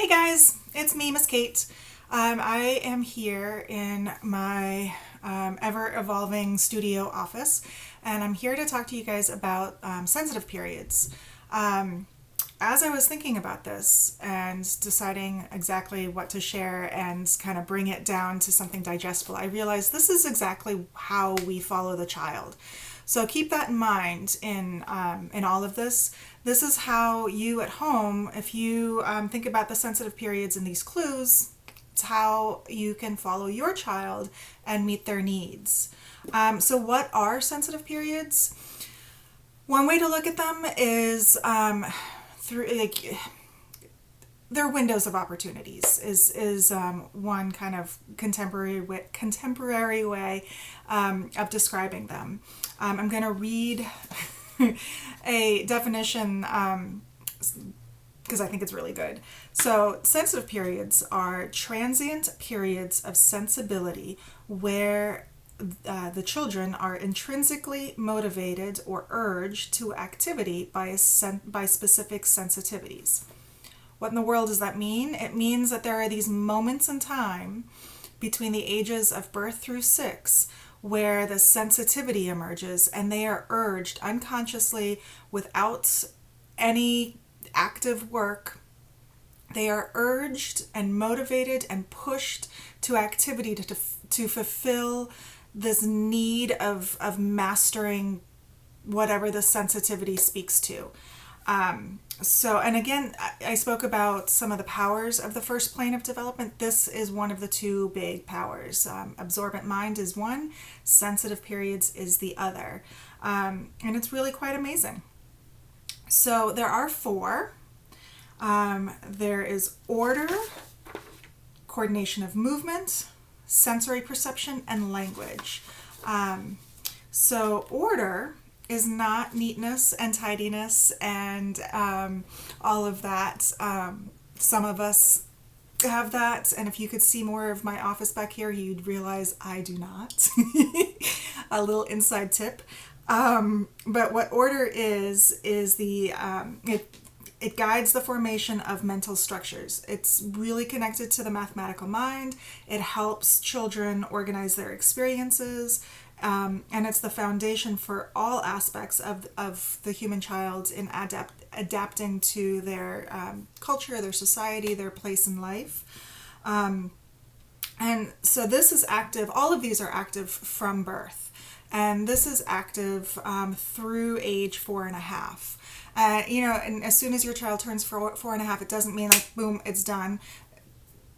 Hey guys, it's me, Miss Kate. I am here in my ever evolving studio office, and I'm here to talk to you guys about sensitive periods. Um, as I was thinking about this and deciding exactly what to share and kind of bring it down to something digestible, I realized this is exactly how we follow the child. So keep that in mind in all of this. This is how you at home, if you think about the sensitive periods and these clues, it's how you can follow your child and meet their needs. So what are sensitive periods? One way to look at them is through like their windows of opportunities is one kind of contemporary way of describing them. I'm going to read a definition because I think it's really good. So, sensitive periods are transient periods of sensibility where the children are intrinsically motivated or urged to activity by specific sensitivities. What in the world does that mean? It means that there are these moments in time between the ages of birth through 6 where the sensitivity emerges and they are urged unconsciously without any active work. They are urged and motivated and pushed to activity to fulfill this need of mastering whatever the sensitivity speaks to. And again, I spoke about some of the powers of the first plane of development. This is one of the two big powers. Absorbent mind is one, sensitive periods is the other. And it's really quite amazing. So there are four. There is order, coordination of movement, sensory perception, and language. So order is not neatness and tidiness and all of that. Some of us have that, and if you could see more of my office back here, you'd realize I do not. A little inside tip. But what order is it guides the formation of mental structures. It's really connected to the mathematical mind. It helps children organize their experiences. And it's the foundation for all aspects of the human child in adapting to their culture, their society, their place in life. And so this is active, all of these are active from birth. And this is active through age 4.5. And as soon as your child turns 4.5, it doesn't mean like, boom, it's done.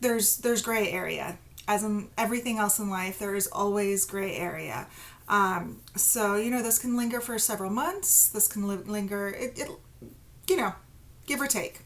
There's gray area. As in everything else in life, there is always gray area. So this can linger for several months. This can linger, give or take.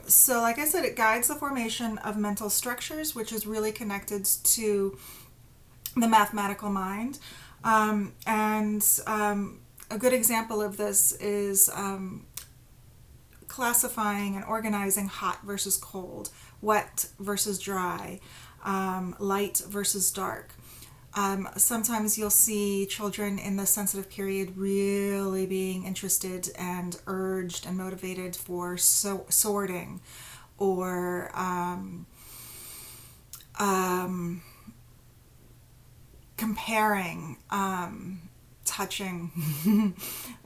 So like I said, it guides the formation of mental structures, which is really connected to the mathematical mind. A good example of this is classifying and organizing hot versus cold, wet versus dry, light versus dark. Sometimes you'll see children in the sensitive period really being interested and urged and motivated for sorting or comparing, touching,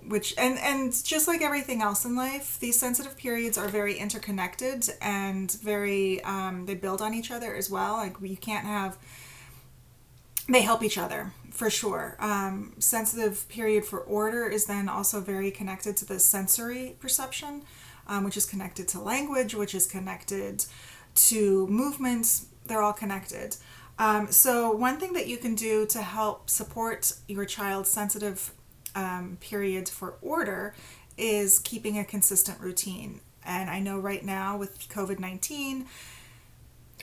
which and just like everything else in life, these sensitive periods are very interconnected and very they build on each other as well. Like you can't have, they help each other for sure. Sensitive period for order is then also very connected to the sensory perception, which is connected to language, which is connected to movement. They're all connected. So one thing that you can do to help support your child's sensitive periods for order is keeping a consistent routine. And I know right now with COVID-19,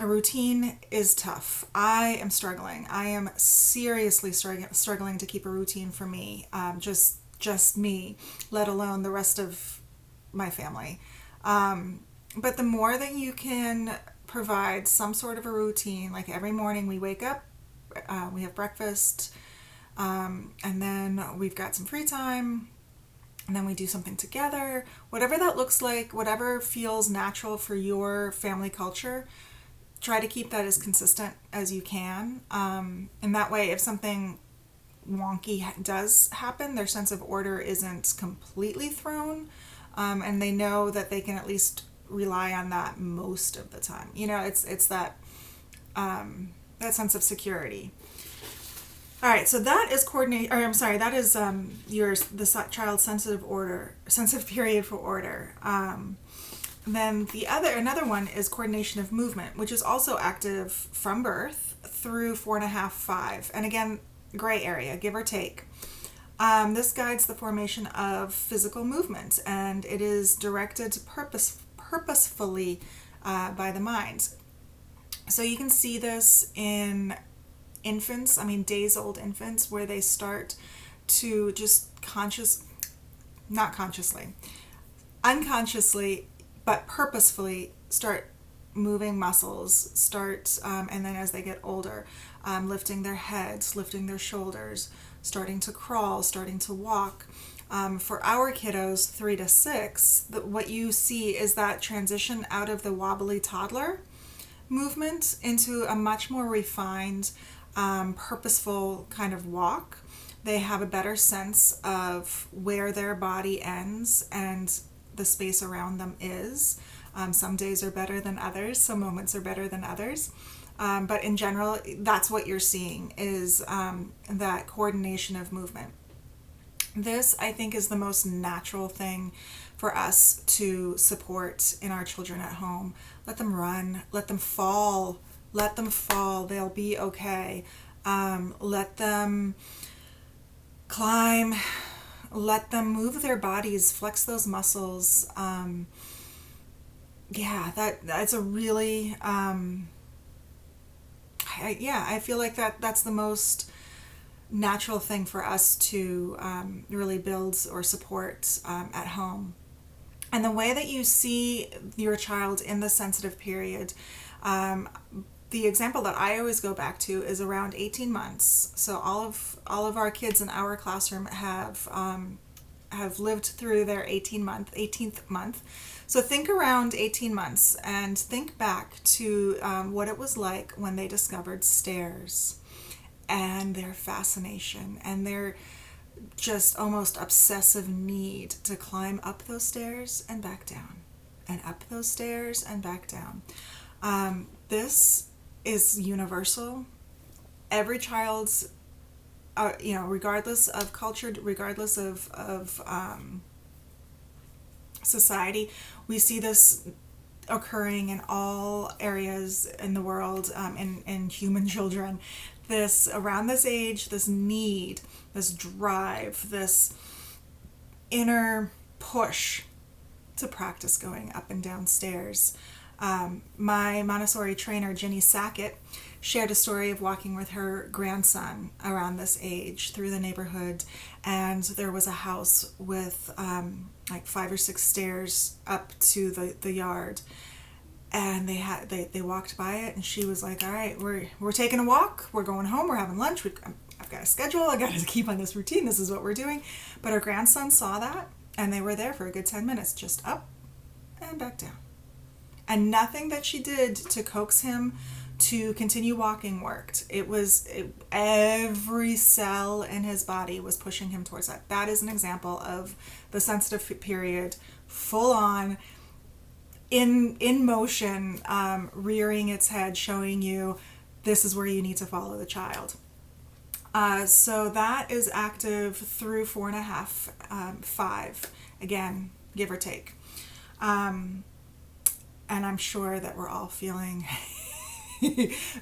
a routine is tough. I am struggling. I am seriously struggling to keep a routine for me, just me, let alone the rest of my family. But the more that you can provide some sort of a routine, like every morning we wake up, we have breakfast, and then we've got some free time, and then we do something together. Whatever that looks like, whatever feels natural for your family culture, try to keep that as consistent as you can. And that way, if something wonky does happen, their sense of order isn't completely thrown, and they know that they can at least rely on that most of the time. It's that that sense of security. All right, so that is coordinate. Or I'm sorry, that is the child's sensitive period for order. Then another one is coordination of movement, which is also active from birth through 4.5, 5, and again, gray area, give or take. This guides the formation of physical movement, and it is directed purposefully by the mind. So you can see this in infants, days old infants, where they start to just unconsciously, but purposefully start moving muscles, and then as they get older, lifting their heads, lifting their shoulders, starting to crawl, starting to walk. For our kiddos, 3 to 6, what you see is that transition out of the wobbly toddler movement into a much more refined, purposeful kind of walk. They have a better sense of where their body ends and the space around them is. Some days are better than others. Some moments are better than others. But in general, that's what you're seeing is that coordination of movement. This, I think, is the most natural thing for us to support in our children at home. Let them run, let them fall, they'll be okay. Let them climb, let them move their bodies, flex those muscles. That's a really, I feel like that's the most natural thing for us to really build or support at home. And the way that you see your child in the sensitive period, the example that I always go back to is around 18 months. So all of our kids in our classroom have lived through their 18th month. So think around 18 months and think back to what it was like when they discovered stairs and their fascination and their just almost obsessive need to climb up those stairs and back down and up those stairs and back down. This is universal. Every child's, regardless of culture, regardless of society, we see this occurring in all areas in the world, in human children. This, around this age, this need, this drive, this inner push to practice going up and down stairs. My Montessori trainer, Ginny Sackett, shared a story of walking with her grandson around this age through the neighborhood, and there was a house with like 5 or 6 stairs up to the yard, and they walked by it, and she was like, all right, we're taking a walk, we're going home, we're having lunch, I've got a schedule, I got to keep on this routine, this is what we're doing. But her grandson saw that, and they were there for a good 10 minutes, just up and back down. And nothing that she did to coax him to continue walking worked. Every cell in his body was pushing him towards that. That is an example of the sensitive period, full on, in motion, rearing its head, showing you this is where you need to follow the child. So that is active through 4.5, 5, again, give or take. And I'm sure that we're all feeling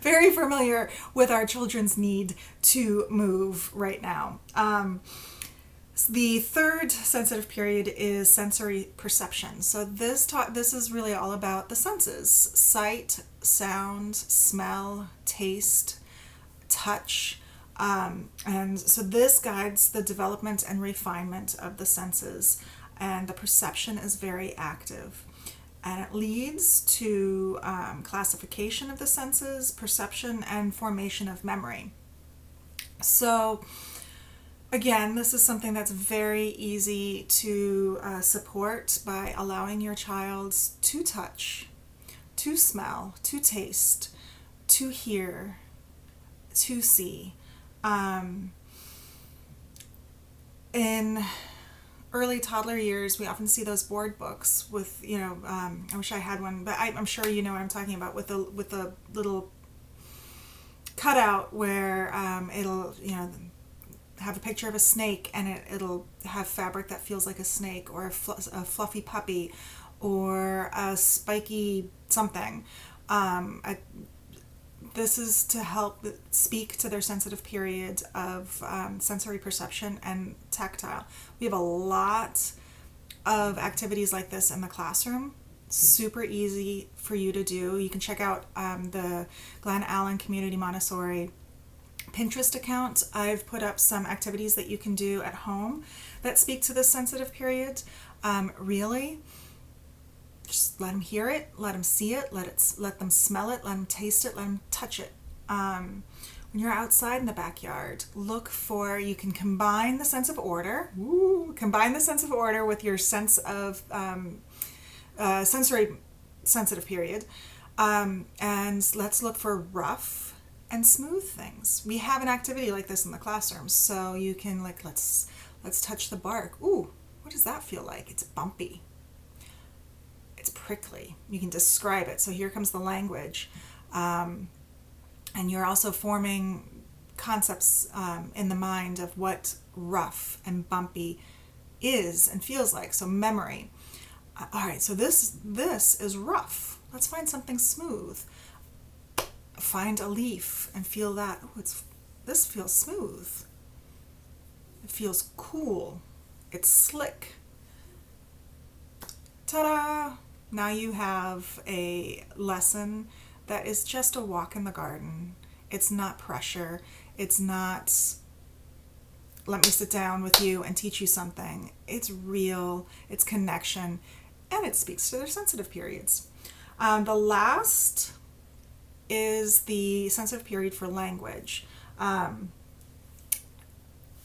very familiar with our children's need to move right now. The third sensitive period is sensory perception. So this is really all about the senses: sight, sound, smell, taste, touch. And so this guides the development and refinement of the senses, and the perception is very active. And it leads to classification of the senses, perception, and formation of memory. So Again, this is something that's very easy to support by allowing your child to touch, to smell, to taste, to hear, to see. Um, in early toddler years, we often see those board books with, I wish I had one, but I'm sure you know what I'm talking about, with the little cutout where it'll, have a picture of a snake, and it'll have fabric that feels like a snake, or a fluffy puppy, or a spiky something. This is to help speak to their sensitive period of sensory perception and tactile. We have a lot of activities like this in the classroom. Super easy for you to do. You can check out the Glen Allen Community Montessori Pinterest account. I've put up some activities that you can do at home that speak to this sensitive period. Really, just let them hear it, let them see it, let them smell it, let them taste it, let them touch it. When you're outside in the backyard, you can combine the sense of order. Combine the sense of order with your sense of sensory sensitive period. And let's look for rough and smooth things. We have an activity like this in the classroom, so you can let's touch the bark. Ooh, what does that feel like? It's bumpy. It's prickly. You can describe it. So here comes the language. And you're also forming concepts in the mind of what rough and bumpy is and feels like. So memory. All right, so this is rough. Let's find something smooth. Find a leaf and feel that. Oh, this feels smooth. It feels cool. It's slick. Ta-da! Now you have a lesson that is just a walk in the garden. It's not pressure. It's not, let me sit down with you and teach you something. It's real. It's connection. And it speaks to their sensitive periods. The last is the sensitive period for language.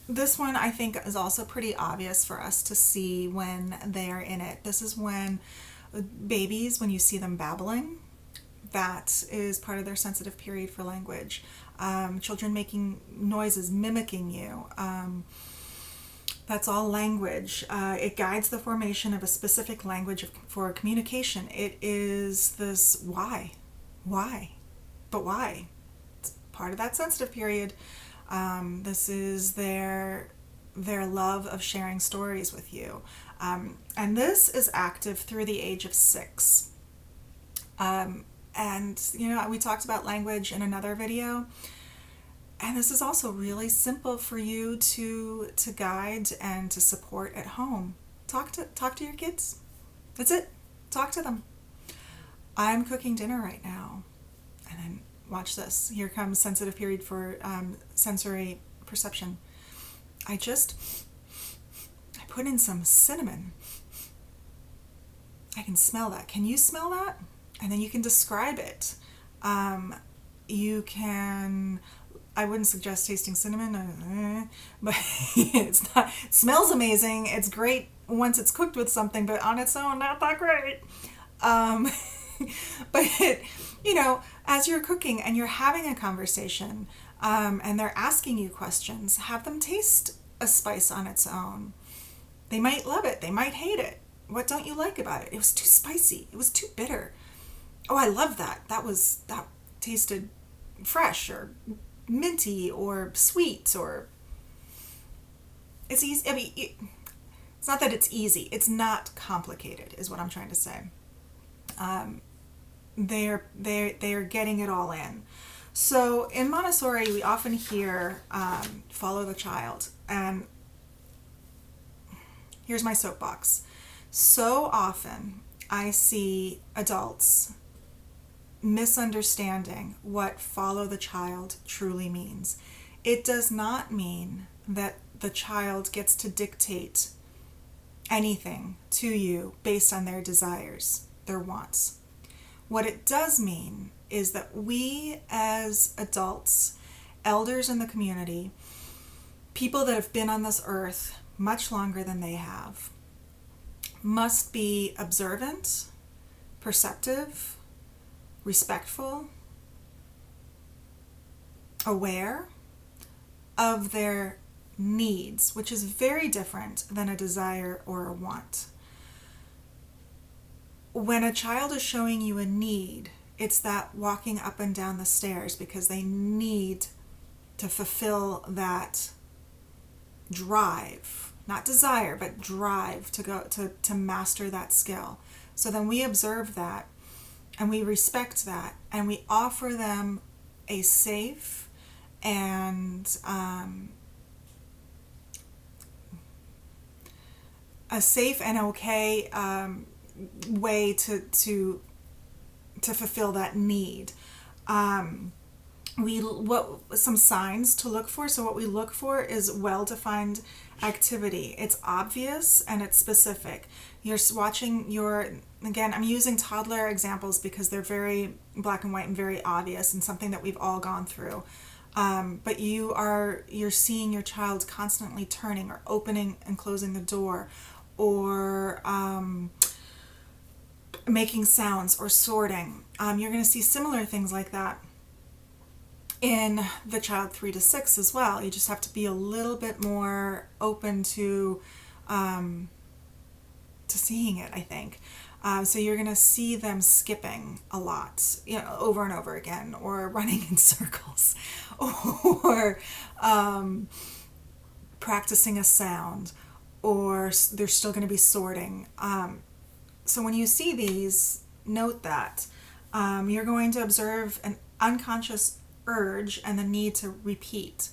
This one I think is also pretty obvious for us to see when they're in it. This is when babies, when you see them babbling, that is part of their sensitive period for language. Children making noises, mimicking you. That's all language. It guides the formation of a specific language for communication. It is this why, but why? It's part of that sensitive period. This is their love of sharing stories with you. And this is active through the age of 6. And, we talked about language in another video. And this is also really simple for you to guide and to support at home. Talk to your kids. That's it. Talk to them. I'm cooking dinner right now. And then watch this. Here comes sensitive period for sensory perception. I put in some cinnamon. I can smell that. Can you smell that? And then you can describe it. You can, I wouldn't suggest tasting cinnamon, but it smells amazing. It's great once it's cooked with something, but on its own, not that great. But as you're cooking and you're having a conversation, and they're asking you questions, have them taste a spice on its own. They might love it. They might hate it. What don't you like about it? It was too spicy. It was too bitter. Oh, I love that. That tasted fresh or minty or sweet, or it's easy. I mean, it's not that it's easy. It's not complicated, is what I'm trying to say. They're getting it all in. So in Montessori, we often hear follow the child. And here's my soapbox. So often I see adults misunderstanding what follow the child truly means. It does not mean that the child gets to dictate anything to you based on their desires, their wants. What it does mean is that we as adults, elders in the community, people that have been on this earth much longer than they have must be observant, perceptive, respectful, aware of their needs, which is very different than a desire or a want. When a child is showing you a need, it's that walking up and down the stairs because they need to fulfill that drive, not desire, but drive to go to master that skill. So then we observe that and we respect that and we offer them a safe and okay way to fulfill that need. Some signs to look for. So what we look for is well-defined activity. It's obvious and it's specific. You're watching again, I'm using toddler examples because they're very black and white and very obvious and something that we've all gone through. But you're seeing your child constantly turning or opening and closing the door, or making sounds or sorting. You're going to see similar things like that in the child 3 to 6 as well. You just have to be a little bit more open to seeing it, I think. So you're going to see them skipping a lot, over and over again, or running in circles, or practicing a sound, or they're still going to be sorting. So when you see these, note that you're going to observe an unconscious urge and the need to repeat.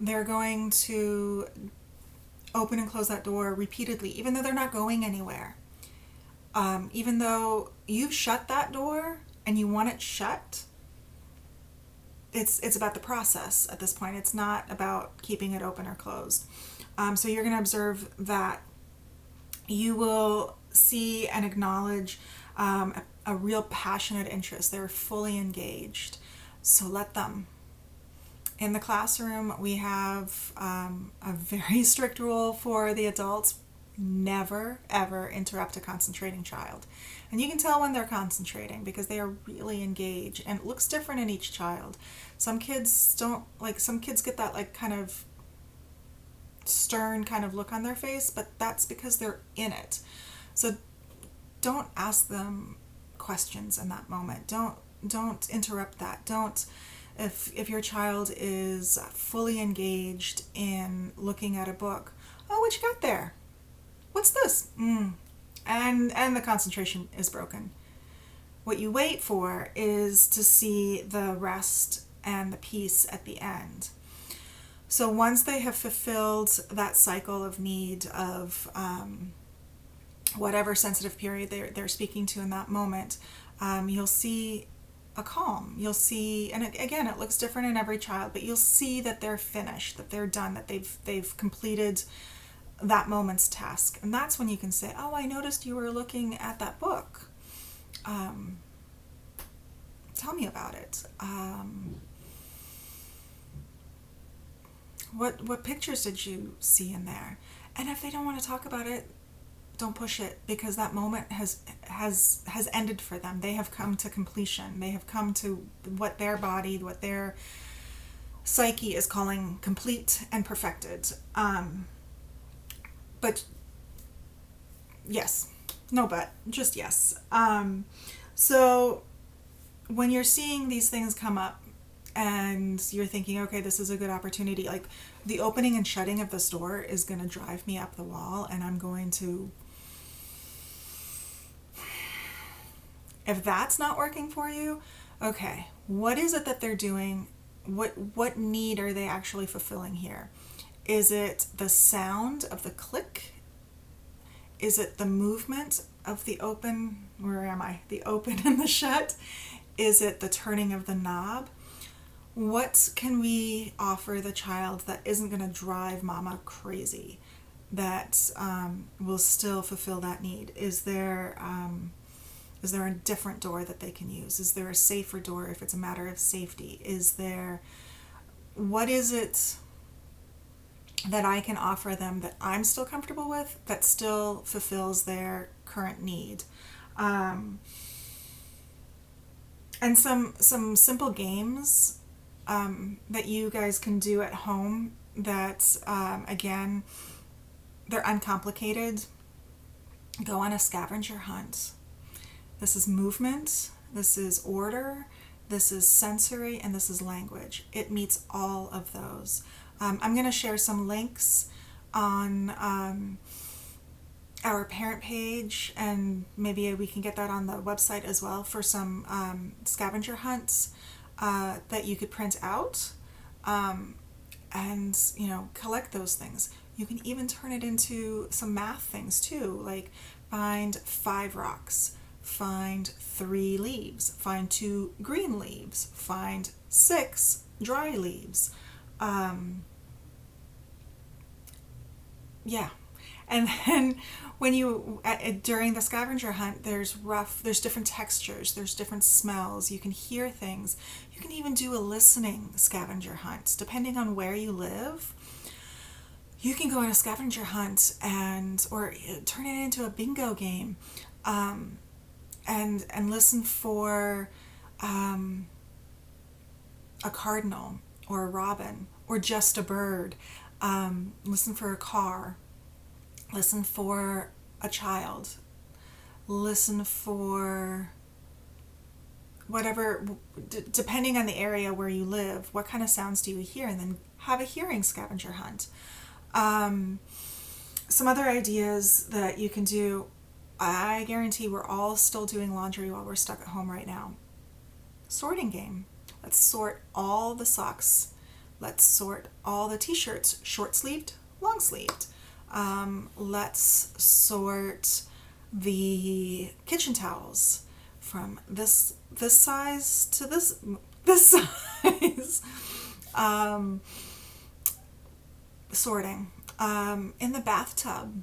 They're going to open and close that door repeatedly, even though they're not going anywhere. Even though you've shut that door and you want it shut, it's about the process at this point. It's not about keeping it open or closed. So you're going to observe that. You will see and acknowledge a real passionate interest. They're fully engaged. So let them. In the classroom, we have a very strict rule for the adults. Never, ever interrupt a concentrating child. And you can tell when they're concentrating because they are really engaged. And it looks different in each child. Some kids get that kind of stern kind of look on their face, but that's because they're in it. So don't ask them questions in that moment. Don't interrupt that. If your child is fully engaged in looking at a book, what you got there? What's this? And the concentration is broken. What you wait for is to see the rest and the peace at the end. So once they have fulfilled that cycle of need of whatever sensitive period they're speaking to in that moment, you'll see a calm. You'll see, and again, it looks different in every child, but you'll see that they're finished, that they're done, that they've completed that moment's task. And that's when you can say, I noticed you were looking at that book. Tell me about it. What pictures did you see in there? And if they don't want to talk about it, don't push it, because that moment has ended for them. They have come to completion. They have come to what their body, what their psyche is calling complete and perfected. But yes, no but, just yes. So when you're seeing these things come up and you're thinking, okay, this is a good opportunity, like the opening and shutting of this door is going to drive me up the wall, and I'm going to, if that's not working for you, okay, what is it that they're doing? What need are they actually fulfilling here? Is it the sound of the click? Is it the movement of the open? Where am I? The open and the shut? Is it the turning of the knob? What can we offer the child that isn't going to drive mama crazy, that will still fulfill that need? Is there a different door that they can use? Is there a safer door if it's a matter of safety? What is it that I can offer them that I'm still comfortable with, that still fulfills their current need. Um, and some simple games that you guys can do at home that, again, they're uncomplicated. Go on a scavenger hunt. This is movement, this is order, this is sensory, and this is language. It meets all of those. I'm going to share some links on our parent page, and maybe we can get that on the website as well, for some scavenger hunts that you could print out, and collect those things. You can even turn it into some math things too, like find 5 rocks, find 3 leaves, find 2 green leaves, find 6 dry leaves. Yeah. And then when you during the scavenger hunt, there's different textures, there's different smells, you can hear things. You can even do a listening scavenger hunt depending on where you live. You can go on a scavenger hunt or turn it into a bingo game, and listen for a cardinal or a robin or just a bird. Listen for a car. Listen for a child. Listen for whatever, depending on the area where you live, what kind of sounds do you hear, and then have a hearing scavenger hunt. Some other ideas that you can do. I guarantee we're all still doing laundry while we're stuck at home right now. Sorting game. Let's sort all the socks. Let's sort all the t-shirts, short sleeved, long sleeved. Let's sort the kitchen towels from this size to this size. Sorting. In the bathtub.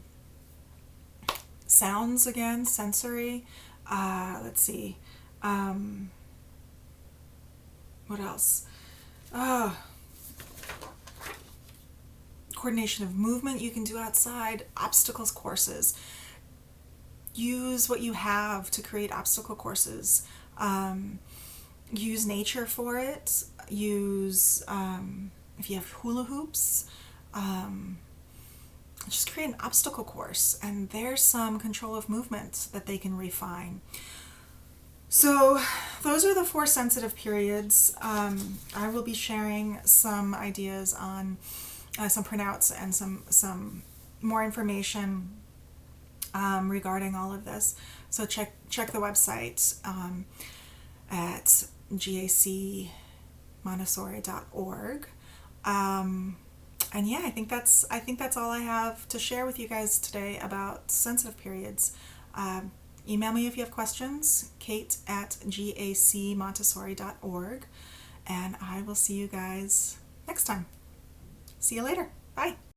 Sounds again, sensory. Let's see. What else? Coordination of movement you can do outside. Obstacles courses. Use what you have to create obstacle courses. Use nature for it. Use, if you have hula hoops, just create an obstacle course, and there's some control of movement that they can refine. So those are the 4 sensitive periods. I will be sharing some ideas on some printouts and some more information regarding all of this. So check the website at gacmontessori.org. And yeah, I think that's all I have to share with you guys today about sensitive periods. Email me if you have questions, kate@gacmontessori.org, and I will see you guys next time. See you later. Bye.